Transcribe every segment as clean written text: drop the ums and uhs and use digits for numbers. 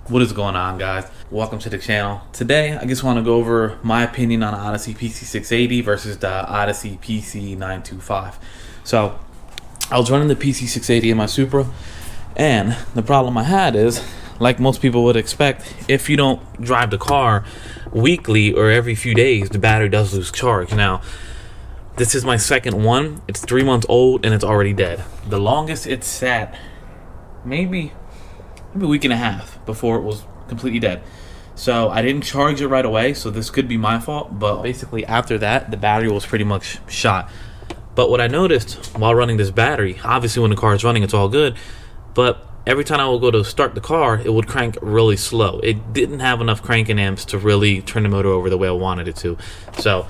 What is going on, guys? Welcome to the channel. Today I just want to go over my opinion on the Odyssey PC680 versus the Odyssey PC925. So I was running the PC680 in my Supra, and the problem I had is, like most people would expect, if you don't drive the car weekly or every few days, the battery does lose charge. Now, this is my second one. It's 3 months old and it's already dead. The longest it sat, maybe a week and a half before it was completely dead. So I didn't charge it right away, so this could be my fault, but basically after that the battery was pretty much shot. But what I noticed while running this battery, obviously when the car is running it's all good, but every time I would go to start the car it would crank really slow. It didn't have enough cranking amps to really turn the motor over the way I wanted it to. So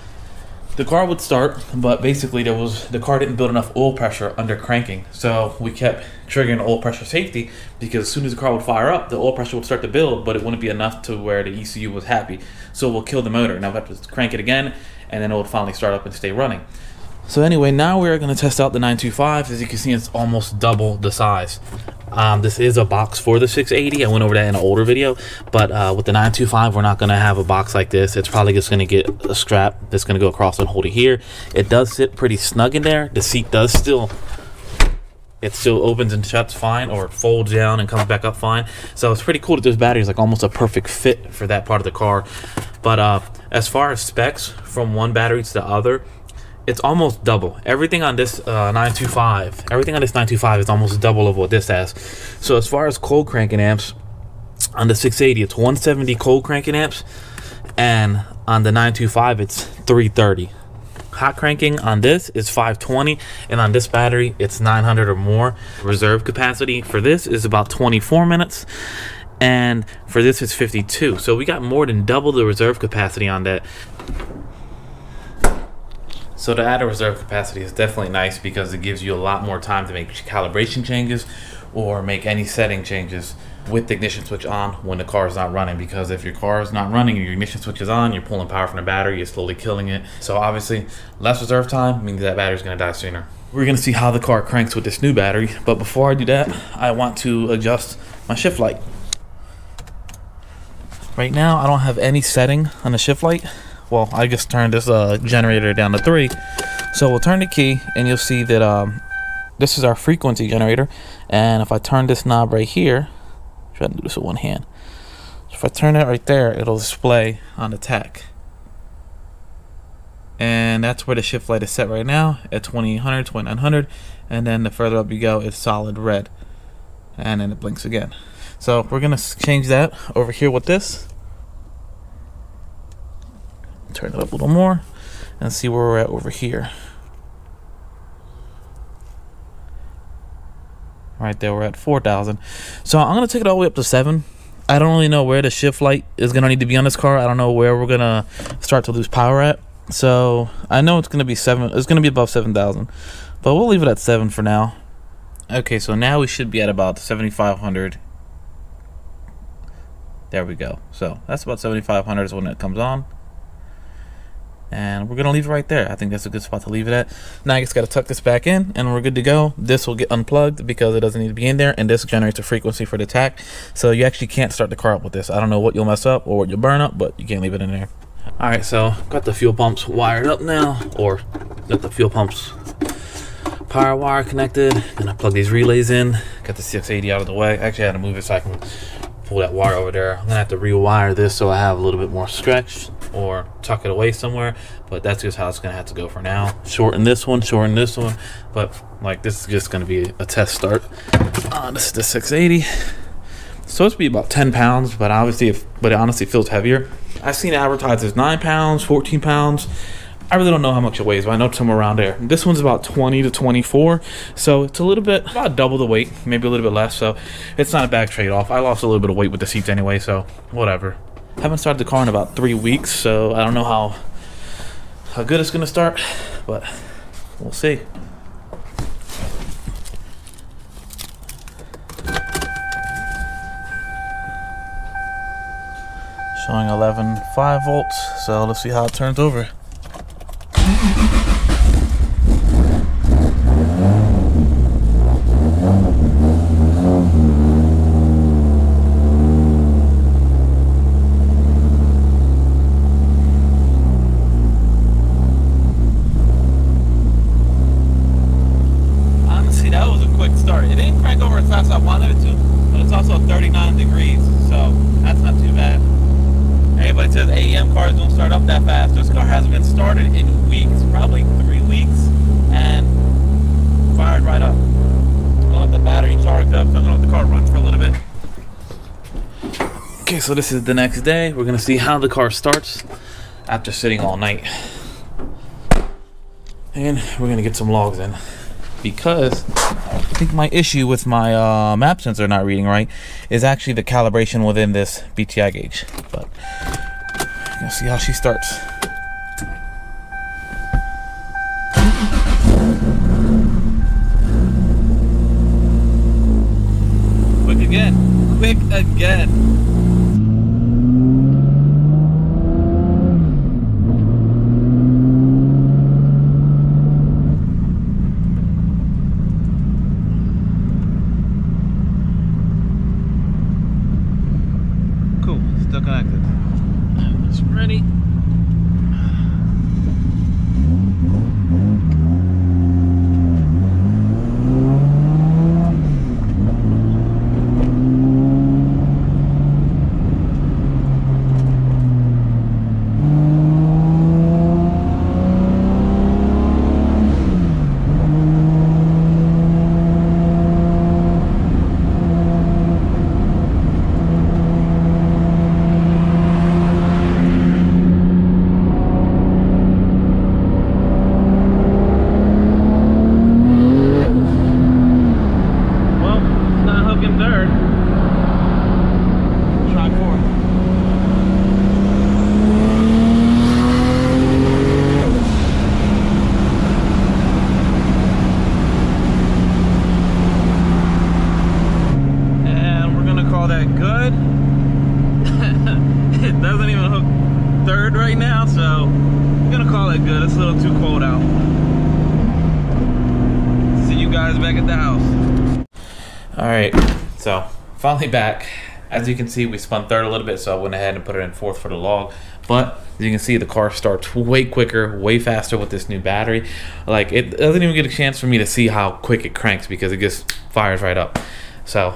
the car would start, but basically the car didn't build enough oil pressure under cranking. So we kept triggering the oil pressure safety, because as soon as the car would fire up, the oil pressure would start to build, but it wouldn't be enough to where the ECU was happy. So it will kill the motor. Now we have to crank it again, and then it would finally start up and stay running. So anyway, now we're going to test out the 925. As you can see, it's almost double the size. This is a box for the 680. I went over that in an older video, but with the 925, we're not going to have a box like this. It's probably just going to get a strap that's going to go across and hold it here. It does sit pretty snug in there. The seat does still opens and shuts fine, or it folds down and comes back up fine. So it's pretty cool that this battery is like almost a perfect fit for that part of the car. But as far as specs from one battery to the other, it's almost double. Everything on this 925 is almost double of what this has. So as far as cold cranking amps, on the 680 it's 170 cold cranking amps, and on the 925 it's 330. Hot cranking on this is 520, and on this battery it's 900 or more. Reserve capacity for this is about 24 minutes, and for this it's 52. So we got more than double the reserve capacity on that. So to add a reserve capacity is definitely nice, because it gives you a lot more time to make calibration changes or make any setting changes with the ignition switch on when the car is not running. Because if your car is not running and your ignition switch is on, you're pulling power from the battery, you're slowly killing it. So obviously less reserve time means that battery is going to die sooner. We're going to see how the car cranks with this new battery, but before I do that, I want to adjust my shift light. Right now I don't have any setting on the shift light. Well, I just turned this generator down to 3. So we'll turn the key and you'll see that this is our frequency generator. And if I turn this knob right here, try to do this with one hand. So if I turn it right there, it'll display on the tach. And that's where the shift light is set right now, at 2800, 2900. And then the further up you go, it's solid red. And then it blinks again. So we're going to change that over here with this. Turn it up a little more and see where we're at over here. Right there, we're at 4,000. So I'm gonna take it all the way up to 7. I don't really know where the shift light is gonna need to be on this car. I don't know where we're gonna start to lose power at. So I know it's gonna be 7. It's gonna be above 7,000, but we'll leave it at 7 for now. Okay, so now we should be at about 7,500. There we go. So that's about 7,500 is when it comes on. And we're gonna leave it right there. I think that's a good spot to leave it at. Now I just gotta tuck this back in and we're good to go. This will get unplugged because it doesn't need to be in there, and this generates a frequency for the tach. So you actually can't start the car up with this. I don't know what you'll mess up or what you'll burn up, but you can't leave it in there. Alright, so got the fuel pumps wired up now, or got the fuel pumps power wire connected. Gonna plug these relays in. Got the 680 out of the way. Actually I had to move it so I can pull that wire over there. I'm gonna have to rewire this so I have a little bit more stretch, or tuck it away somewhere, but that's just how it's gonna have to go for now. Shorten this one, but like this is just gonna be a test start. This is the 680. It's supposed to be about 10 pounds, but obviously it honestly feels heavier. I've seen it advertised as 9 pounds, 14 pounds. I really don't know how much it weighs, but I know it's somewhere around there. This one's about 20 to 24, so it's a little bit, about double the weight, maybe a little bit less, so it's not a bad trade-off. I lost a little bit of weight with the seats anyway, so whatever. Haven't started the car in about 3 weeks, so I don't know how good it's gonna start, but we'll see. Showing 11.5 volts, so let's see how it turns over. 31 degrees, so that's not too bad. Everybody says AEM cars don't start up that fast. This car hasn't been started in weeks, probably 3 weeks, and fired right up. I'm gonna let the battery charge up, so I'm gonna let the car run for a little bit. Okay, so this is the next day. We're gonna see how the car starts after sitting all night. And we're gonna get some logs in, because I think my issue with my map sensor not reading right is actually the calibration within this BTI gauge. But we're gonna see how she starts. Quick again. Quick again. Still connected. It's ready. Good. It doesn't even hook third right now, so I'm gonna call it good. It's a little too cold out. See you guys back at the house. All right, so finally back. As you can see, we spun third a little bit, so I went ahead and put it in fourth for the log. But as you can see, the car starts way quicker, way faster with this new battery. Like, it doesn't even get a chance for me to see how quick it cranks, because it just fires right up. So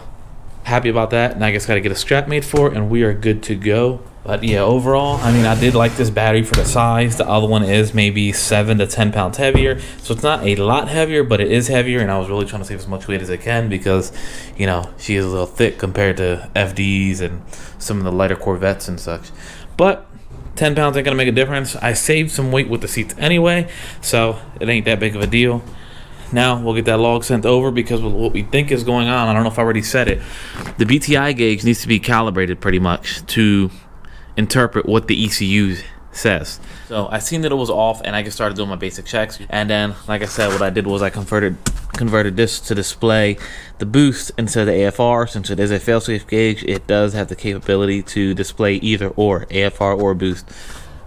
happy about that. Now I just got to get a strap made for it, and we are good to go. But yeah, overall, I mean, I did like this battery for the size. The other one is maybe 7 to 10 pounds heavier, so it's not a lot heavier, but it is heavier. And I was really trying to save as much weight as I can, because, you know, she is a little thick compared to FDs and some of the lighter Corvettes and such. But 10 pounds ain't gonna make a difference. I saved some weight with the seats anyway, so it ain't that big of a deal. Now we'll get that log sent over, because with what we think is going on, I don't know if I already said it, the BTI gauge needs to be calibrated pretty much to interpret what the ECU says. So I seen that it was off, and I just started doing my basic checks. And then, like I said, what I did was I converted this to display the boost instead of the AFR. Since it is a failsafe gauge, it does have the capability to display either or, AFR or boost.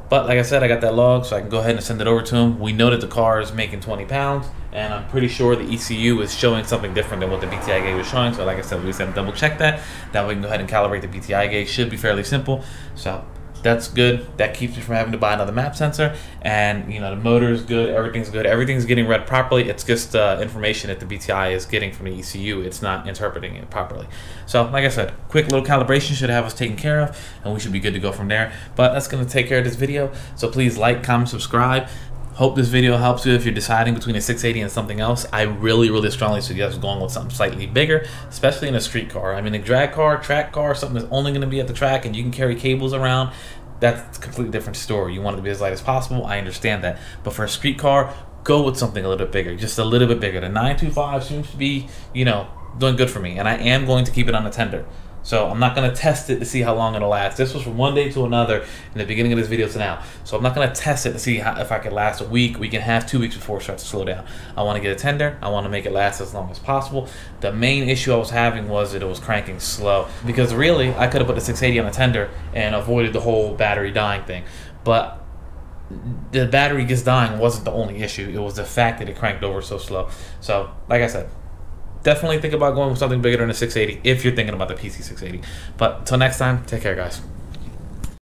But like I said, I got that log, so I can go ahead and send it over to him. We know that the car is making 20 pounds, and I'm pretty sure the ECU is showing something different than what the BTI gauge was showing. So like I said, we just have to double check that. That way we can go ahead and calibrate the BTI gauge. Should be fairly simple. So that's good. That keeps me from having to buy another map sensor. And, you know, the motor is good. Everything's good. Everything's getting read properly. It's just information that the BTI is getting from the ECU. It's not interpreting it properly. So, like I said, quick little calibration should have us taken care of, and we should be good to go from there. But that's going to take care of this video. So please like, comment, subscribe. Hope this video helps you if you're deciding between a 680 and something else. I really strongly suggest going with something slightly bigger, especially in a street car. I mean, a drag car, track car, something that's only going to be at the track and you can carry cables around, that's a completely different story. You want it to be as light as possible, I understand that. But for a street car, go with something a little bit bigger, just a little bit bigger. The 925 seems to be, you know, doing good for me, and I am going to keep it on the tender. So I'm not going to test it to see how long it'll last. This was from one day to another in the beginning of this video to now. So I'm not going to test it to see if I can last a week, week and a half, 2 weeks before it starts to slow down. I want to get a tender. I want to make it last as long as possible. The main issue I was having was that it was cranking slow. Because really, I could have put the 680 on a tender and avoided the whole battery dying thing. But the battery just dying wasn't the only issue. It was the fact that it cranked over so slow. So, like I said, definitely think about going with something bigger than a 680 if you're thinking about the PC680. But until next time, take care, guys.